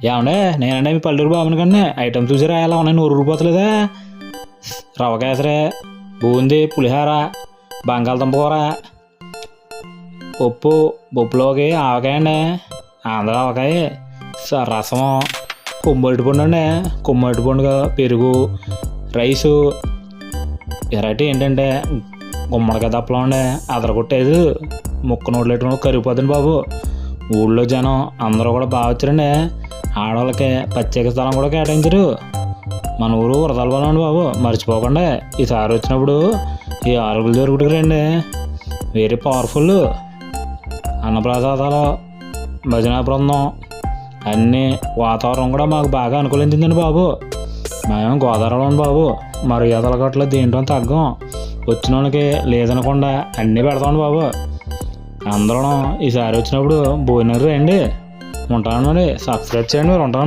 ఏమండే నేనంటే మీ పల్లెటూరు బాబుని కండి ఐటమ్ చూసారా ఎలా ఉన్నాయి, నూరు రూపాయలేదా? రవ్వ కేసరే, బూందీ, పులిహోర, బంగాళదుంప కూర, పప్పులోకి ఆవకాయ అండి, ఆంధ్ర ఆవకాయ, రసము, కొమ్మటి పండు అండి, కొమ్మటి పండుగ, పెరుగు, రైసు, వెరైటీ ఏంటంటే గుమ్మడికాయ దప్పలం అండి, అదరగొట్టేది ముక్క నోట్లు పెట్టుకుని కరిగిపోతుంది బాబు. ఊళ్ళో జనం అందరూ కూడా బాగా వచ్చారండి. ఆడవాళ్ళకి ప్రత్యేక స్థలం కూడా కేటాయించరు. మన ఊరు వరదలపాలెం అండి బాబు, మర్చిపోకుండా ఈసారి వచ్చినప్పుడు ఈ ఆరుగులు జరుగుతారండి. Very powerful. అన్నప్రసాదాలు, భజన బృందం అన్నీ, వాతావరణం కూడా మాకు బాగా అనుకూలించిందండి బాబు. మేము గోదావరిలో ఉంది బాబు, మర్యాదల గట్ల దేంట్లో తగ్గం. వచ్చిన వాళ్ళకి లేదనకుండా అన్నీ పెడతామండి బాబు. అందరం ఈసారి వచ్చినప్పుడు భోజనం రండి. ఉంటాను మరి, సబ్స్క్రైబ్ చేయండి, మరి ఉంటాను.